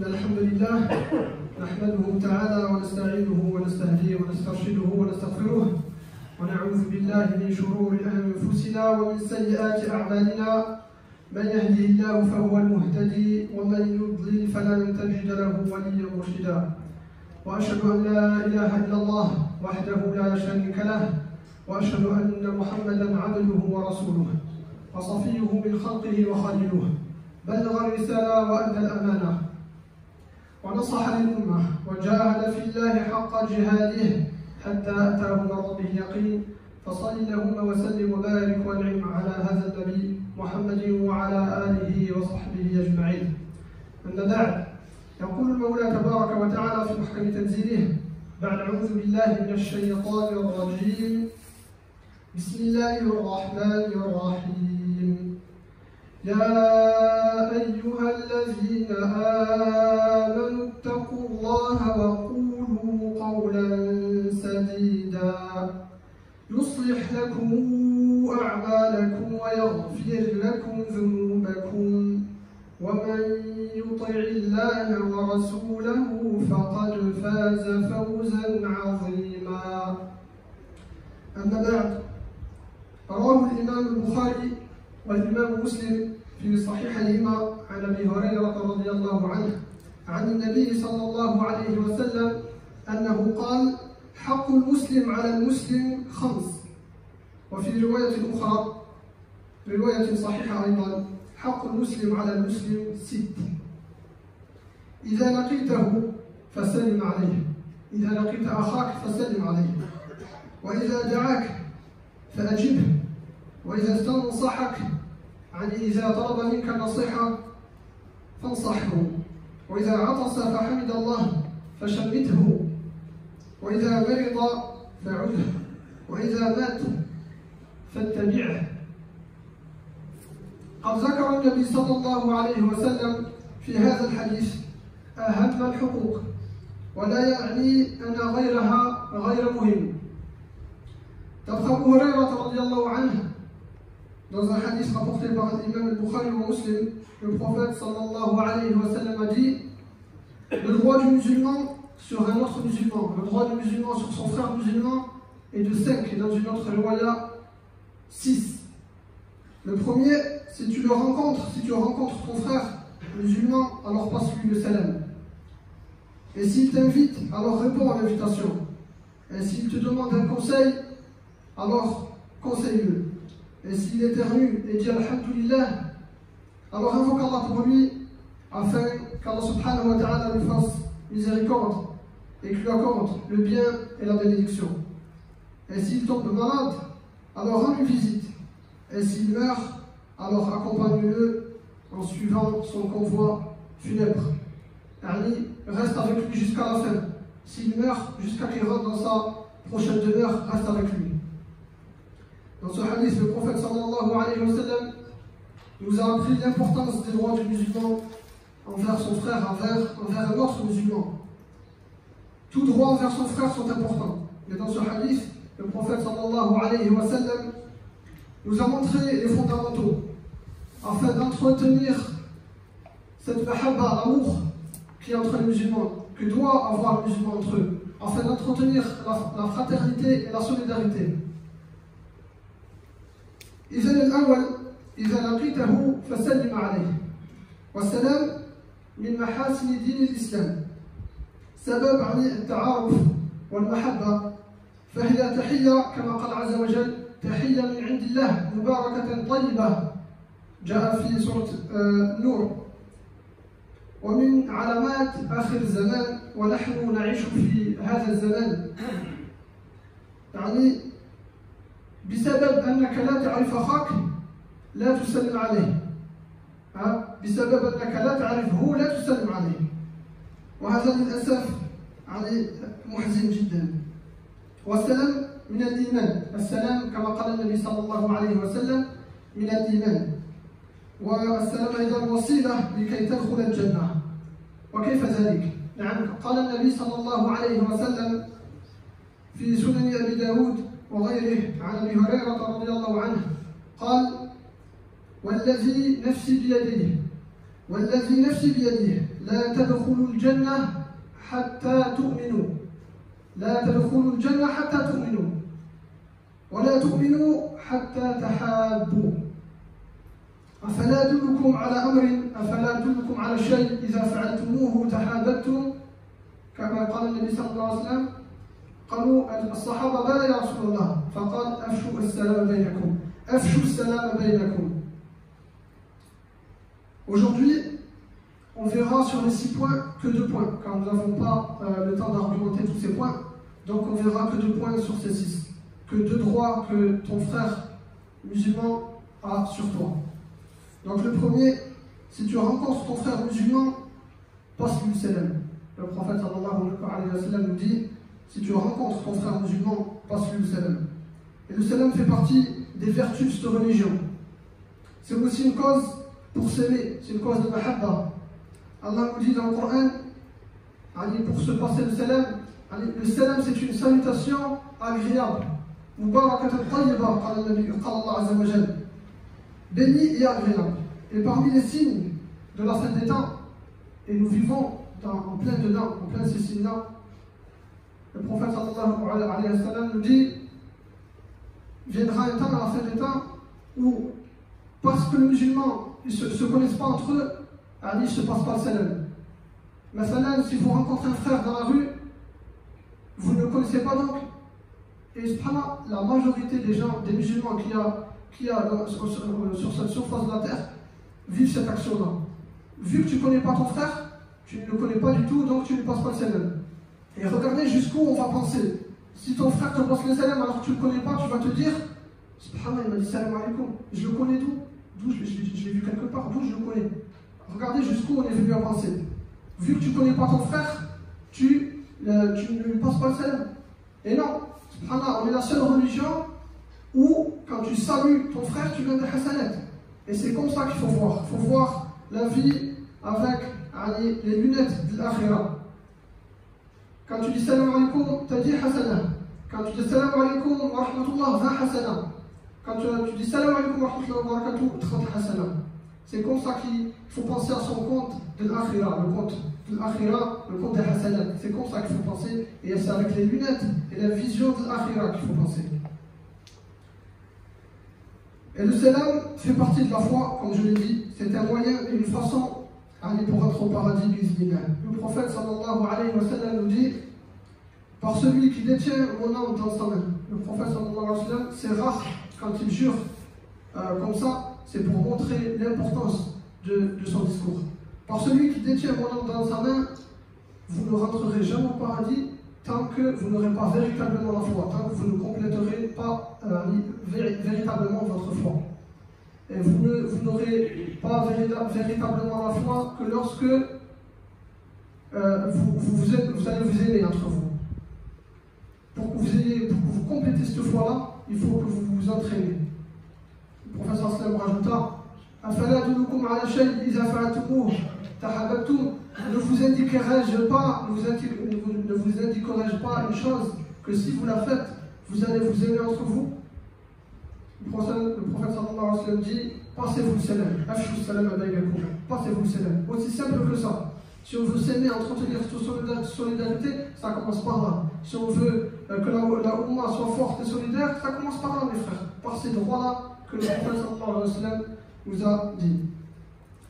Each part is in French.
الحمد لله نحمده تعالى ونستعينه ونستهديه ونسترشده ونستغفره ونعوذ بالله من شرور أنفسنا ومن سيئات أعمالنا. من يهده الله فهو المهتدي ومن يضلل فلن تجد له وليا مرشدا. وأشهد أن لا إله إلا الله وحده لا شريك له وأشهد أن محمدا عبده ورسوله وصفيه من خلقه وخليله بلغ الرسالة وأدى الأمانة ونصح للأمة وجاهد في الله حق جهاده حتى أتاه من ربه اليقين. فصل اللهم وسلم وبارك وانعم على هذا النبي محمد وعلى آله وصحبه أجمعين. أما بعد، يقول المولى تبارك وتعالى في محكم تنزيله بعد أعوذ بالله من الشيطان الرجيم. بسم الله الرحمن الرحيم. يا أيها الذين آمنوا اتقوا الله وقولوا قولا سديدا يصلح لكم أعمالكم ويغفر لكم ذنوبكم ومن يطع الله ورسوله فقد فاز فوزا عظيما. أما بعد، رواه الإمام البخاري والإمام مسلم في صحيحيهما عن أبي هريرة رضي الله عنه عن النبي صلى الله عليه وسلم أنه قال: حق المسلم على المسلم 5. وفي رواية أخرى رواية صحيحة أيضا: حق المسلم على المسلم 6. إذا لقيته فسلم عليه، إذا لقيت أخاك فسلم عليه، وإذا دعاك فأجبه، وإذا استنصحك إذا طلب منك النصيحة فانصحه، وإذا عطس فحمد الله فشمته، وإذا مرض فعده، وإذا مات فاتبعه. قد ذكر النبي صلى الله عليه وسلم في هذا الحديث أهم الحقوق، ولا يعني أن غيرها غير مهم. أبو هريرة رضي الله عنه, dans un hadith rapporté par l'imam al-Bukhari ou Muslim, le prophète sallallahu alayhi wa sallam a dit: le droit du musulman sur un autre musulman, le droit du musulman sur son frère musulman est de 5, et dans une autre riwaya 6. Le premier, si tu rencontres ton frère musulman, alors passe-lui le salam. Et s'il t'invite, alors réponds à l'invitation. Et s'il te demande un conseil, alors conseille-le. Et s'il éternue et dit Alhamdulillah, alors invoque Allah pour lui, afin qu'Allah subhanahu wa ta'ala lui fasse miséricorde et qu'il lui accorde le bien et la bénédiction. Et s'il tombe malade, alors rends-lui visite. Et s'il meurt, alors accompagne-le en suivant son convoi funèbre. Ali reste avec lui jusqu'à la fin. S'il meurt, jusqu'à qu'il rentre dans sa prochaine demeure, reste avec lui. Dans ce hadith, le prophète sallallahu alayhi wa sallam nous a appris l'importance des droits du musulman envers son frère, envers un autre musulman. Tous droits envers son frère sont importants. Mais dans ce hadith, le prophète sallallahu alayhi wa sallam nous a montré les fondamentaux afin d'entretenir cette mahabba, l'amour qui est entre les musulmans, que doit avoir le musulman entre eux, afin d'entretenir la fraternité et la solidarité. إذن الأول: إذا لقيته فسلم عليه. والسلام من محاسن دين الإسلام، سبب عن التعارف والمحبة، فهي تحية كما قال عز وجل: تحية من عند الله مباركة طيبة، جاء في سورة النور. ومن علامات آخر الزمان، ونحن نعيش في هذا الزمان، يعني بسبب أنك لا تعرف أخاك لا تسلم عليه، بسبب أنك لا تعرفه لا تسلم عليه، وهذا للأسف يعني محزن جدا. والسلام من الإيمان، السلام كما قال النبي صلى الله عليه وسلم من الإيمان، والسلام أيضا وسيلة لكي تدخل الجنة. وكيف ذلك؟ نعم، قال النبي صلى الله عليه وسلم في سنن أبي داود وغيره عن أبي هريرة رضي الله عنه قال: والذي نفسي بيده والذي نفسي بيده لا تدخلوا الجنة حتى تؤمنوا لا تدخلوا الجنة حتى تؤمنوا ولا تؤمنوا حتى تحابوا أفلا أدلكم على شيء إذا فعلتموه تحاببتم كما قال النبي صلى الله عليه وسلم. قالوا الصحابة بلى يا رسول الله، فقال أفشوا السلام بينكم. Aujourd'hui, on verra sur les 6 points que 2 points, car nous n'avons pas le temps d'argumenter tous ces points, donc on verra que 2 points sur ces 6, que 2 droits que ton frère musulman a sur toi. Donc le premier, si tu rencontres ton frère musulman, passe-lui le salam. Le prophète sallallahu alayhi wa sallam nous dit, si tu rencontres ton frère musulman, passe-lui le salam. Et le salam fait partie des vertus de cette religion. C'est aussi une cause pour s'aimer, c'est une cause de mahabba. Allah nous dit dans le Coran, pour se passer le salam c'est une salutation agréable. Mubarakatan tayyiba, qala Allah azza wa jalla. Béni et agréable. Et parmi les signes de la fin des temps, et nous vivons en plein dedans, en plein ces signes-là, le prophète sallallahu alayhi wa sallam nous dit, viendra un temps à la fin des temps où, parce que les musulmans ne se connaissent pas entre eux, ils ne se passent pas le salam. Mais salam, si vous rencontrez un frère dans la rue, vous ne le connaissez pas donc, et subhanallah, la majorité des gens, des musulmans qu'il y a sur cette surface de la terre, vivent cette action-là. Vu que tu ne connais pas ton frère, tu ne le connais pas du tout, donc tu ne passes pas le salam. Et regardez jusqu'où on va penser. Si ton frère te passe le salam alors que tu ne le connais pas, tu vas te dire, subhanallah, il m'a dit salam alaikum. Je le connais d'où je l'ai vu quelque part, d'où je le connais. Regardez jusqu'où on est venu à penser. Vu que tu ne connais pas ton frère, tu ne lui passes pas le salam. Et non, subhanallah, on est la seule religion où, quand tu salues ton frère, tu viens de hasanat. Et c'est comme ça qu'il faut voir. Il faut voir la vie avec les lunettes de l'akhira. Quand tu dis salam alaikum, tu as dit hasana. Quand tu dis salam alaikum wa rahmatullah, 20 hasana. Quand tu dis salam alaikum wa rahmatullah wa barakatuh, 30 hasana. C'est comme ça qu'il faut penser à son compte de l'akhira, le compte de l'akhira, le compte des hasanat. C'est comme ça qu'il faut penser. Et c'est avec les lunettes et la vision de l'akhira qu'il faut penser. Et le salam fait partie de la foi, comme je l'ai dit. C'est un moyen et une façon pour être au paradis bismillah. Le prophète sallallahu alayhi wa sallam nous dit, par celui qui détient mon âme dans sa main. Le prophète sallallahu alayhi wa sallam, c'est rare quand il jure comme ça, c'est pour montrer l'importance de son discours. Par celui qui détient mon âme dans sa main, vous ne rentrerez jamais au paradis tant que vous n'aurez pas véritablement la foi, tant que vous ne compléterez pas véritablement votre foi. Et vous n'aurez pas véritablement la foi que lorsque vous allez vous aimer entre vous. Pour que vous complétez cette foi-là, il faut que vous vous entraînez. Le professeur Sallam rajouta, Afala adullukum ala shay'in idha fa'altumuhu tahabbtum. Ne vous indiquerai-je pas une chose que si vous la faites, vous allez vous aimer entre vous? Le prophète sallallahu alayhi wa sallam dit, passez-vous le salam, afshu salam baynakum, passez-vous le salam. Aussi simple que ça. Si on veut s'aimer, entretenir cette solidarité, ça commence par là. Si on veut que la Oumma soit forte et solidaire, ça commence par là, mes frères. Par ces droits-là que le prophète sallallahu alayhi wa sallam nous a dit.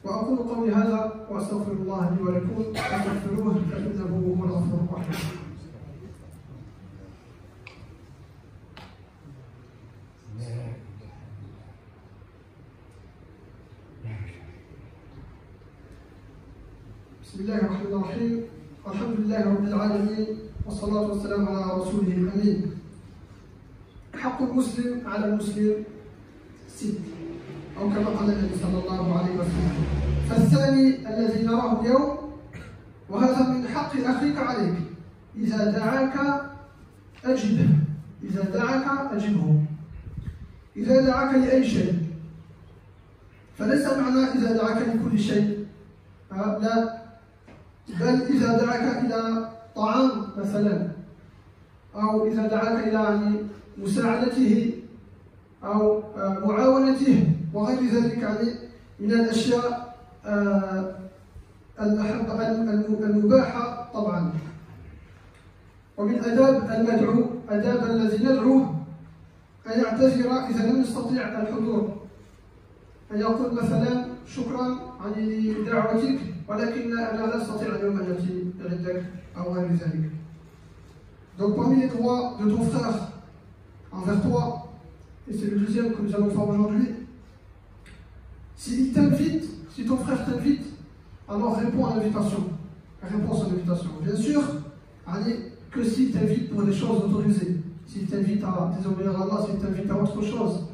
وأقول قولي هذا وأستغفر الله لي ولكم فاستغفروه فإنه هو الغفور الرحيم. بسم الله الرحمن الرحيم. الحمد لله رب العالمين والصلاة والسلام على رسوله الأمين. حق المسلم على المسلم 6 أو كما قال النبي صلى الله عليه وسلم. فالثاني الذي نراه اليوم، وهذا من حق أخيك عليك، إذا دعاك أجبه، إذا دعاك أجبه، إذا دعاك لأي شيء، فليس معنى إذا دعاك لكل شيء، لا، بل إذا دعاك إلى طعام مثلا، أو إذا دعاك إلى مساعدته أو معاونته وغير ذلك من الأشياء المباحة طبعا. ومن آداب المدعو آداب الذي ندعوه أن يعتذر إذا لم يستطيع الحضور، أن يقول مثلا شكرا لدعوتك ولكن أنا لا أستطيع اليوم أن أتي عندك أو غير ذلك. Donc parmi les droits de ton frère envers toi, et c'est le deuxième que nous allons faire aujourd'hui, s'il t'invite, si ton frère t'invite, alors réponds à l'invitation. Réponds à son invitation. Bien sûr, allez, que s'il t'invite pour des choses autorisées, s'il t'invite à désobéir à Allah, s'il t'invite à autre chose,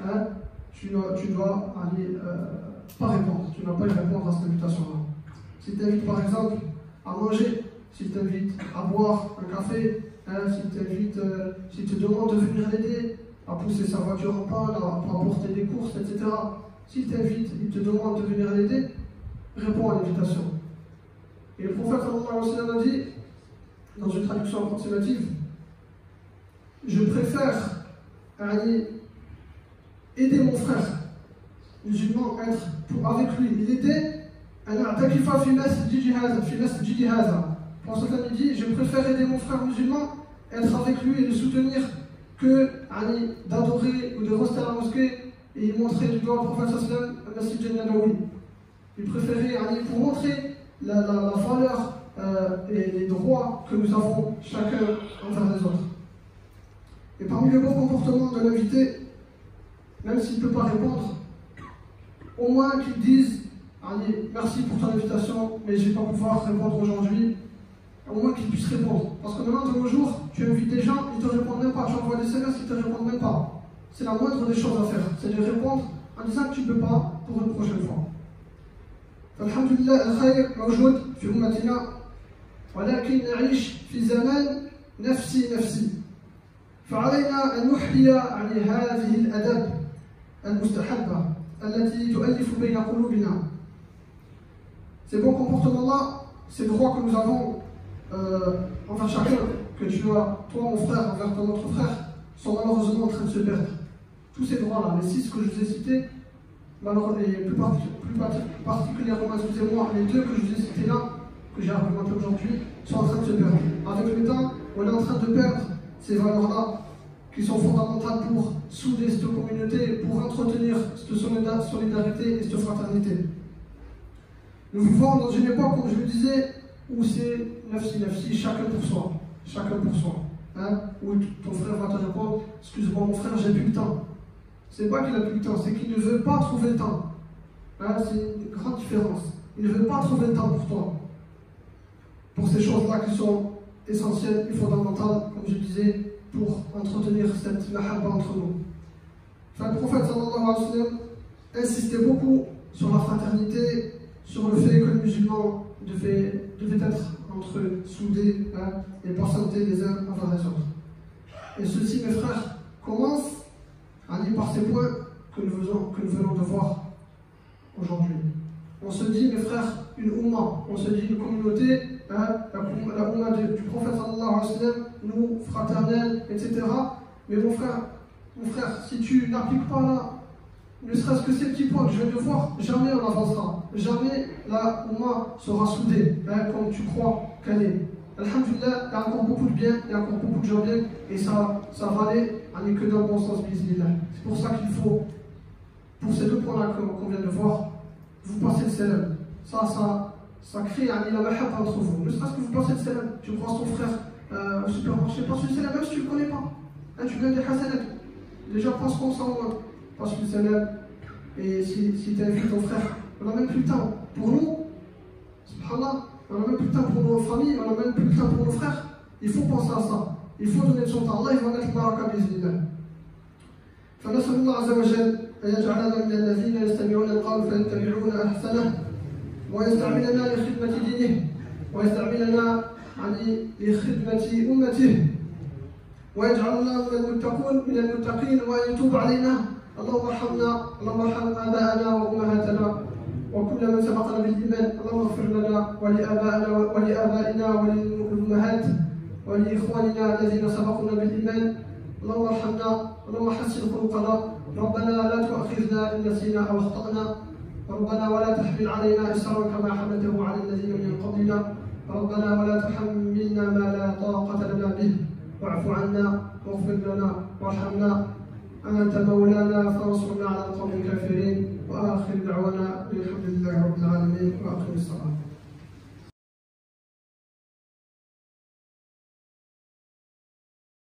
hein, tu dois aller, pas répondre, tu ne dois pas répondre à cette invitation-là. S'il t'invite par exemple à manger, s'il t'invite à boire un café, hein, s'il te demande de venir l'aider, à pousser sa voiture en panne, à apporter des courses, etc. S'il t'invite, il te demande de venir l'aider, réponds à l'invitation. Et le prophète sallallahu alayhi wa sallam a dit, dans une traduction approximative, je préfère aider mon frère musulman, être avec lui, l'aider, pour ce qu'il dit, je préfère aider mon frère musulman, être avec lui et le soutenir, que d'adorer ou de rester à la mosquée et montrer du doigt au prophète sallallahu alayhi wa sallam Masjid al-Nabawi. Il préférait, pour montrer la valeur et les droits que nous avons chacun envers les autres. Et parmi les bons comportements de l'invité, même s'il ne peut pas répondre, au moins qu'il dise merci pour ton invitation, mais je ne vais pas pouvoir répondre aujourd'hui. Au moins qu'il puisse répondre. Parce que maintenant, de nos jours, tu invites des gens, ils ne te répondent même pas. Tu envoies des SMS, ils ne te répondent même pas. C'est la moindre des choses à faire. C'est de répondre en disant que tu ne peux pas pour une prochaine fois. فالحمد لله الخير موجود في أمتنا ولكن نعيش في زمان نفسي فعلينا أن نحيي هذه الآداب المستحبة التي تؤلف بين قلوبنا. Ces bons comportements-là, ces droits que nous avons envers chacun, que tu as, toi mon frère, envers ton autre frère, sont malheureusement en train de se perdre. Tous ces droits-là, les 6 que je vous ai cités, malheureusement, et plus particulièrement, excusez-moi, les 2 que je vous ai cités là, que j'ai argumenté aujourd'hui, sont en train de se perdre. Avec le temps, on est en train de perdre ces valeurs-là qui sont fondamentales pour souder cette communauté, pour entretenir cette solidarité et cette fraternité. Nous vivons dans une époque, comme je le disais, où c'est nafsi, chacun pour soi, hein, où ton frère va te répondre, excuse-moi mon frère, j'ai plus le temps. C'est pas qu'il a plus le temps, c'est qu'il ne veut pas trouver le temps. Hein, c'est une grande différence. Il ne veut pas trouver le temps pour toi. Pour ces choses-là qui sont essentielles et fondamentales, comme je disais, pour entretenir cette mahabba entre nous. Enfin, le prophète sallallahu alayhi wa sallam insistait beaucoup sur la fraternité, sur le fait que les musulmans devaient être entre eux soudés, hein, et patienter les uns envers les autres. Et ceci, mes frères, commence par ces points que nous venons de voir aujourd'hui. On se dit, mes frères, une Oumma, on se dit une communauté, hein, la Oumma du prophète sallallahu alayhi wa sallam, nous, fraternels, etc. Mais mon frère, si tu n'appliques pas là, ne serait-ce que ces petits points que je viens de voir, jamais on avancera. Jamais la Oumma sera soudée, hein, comme tu crois qu'elle est. Alhamdulillah, il y a encore beaucoup de bien, il y a encore beaucoup de gens bien, et ça va aller que dans le bon sens, bismillah. C'est pour ça qu'il faut, pour ces 2 points-là qu'on vient de voir, vous passez le salam. Ça crée la mahabba entre vous. Ne serait-ce que vous passez le salam. Tu croises ton frère au supermarché, passe le salam, même si tu ne le connais pas. Hein, tu gagnes des hasanat. Les gens pensent comme ça au moins. Passe le salam. Et si tu invites ton frère, on n'a même plus le temps. Pour nous, subhanallah, on n'a même plus le temps pour nos familles, on n'a même plus le temps pour nos frères. Il faut penser à ça. Il faut donner de son temps. Allah, il va mettre baraka bi'idhnillah. فنسأل الله عز وجل أن يجعلنا من الذين يستمعون القول فيتبعون أحسنه ويستعملنا لخدمة دينه ويستعملنا لخدمة أمته ويجعلنا من المتقين وأن يتوب علينا. اللهم ارحمنا، اللهم ارحم آباءنا وأمهاتنا وكل من سبقنا بالإيمان. اللهم اغفر لنا ولآبائنا وللأمهات ولإخواننا الذين سبقونا بالإيمان. اللهم ارحمنا، اللهم حسن خلقنا. ربنا لا تؤاخذنا إن نسينا أو أخطأنا. ربنا ولا تحمل علينا إصرا كما حملته على الذين من قبلنا، ربنا ولا تحملنا ما لا طاقة لنا به، واعف عنا واغفر لنا وارحمنا، أنت مولانا فانصرنا على القوم الكافرين. وآخر دعوانا الحمد لله رب العالمين.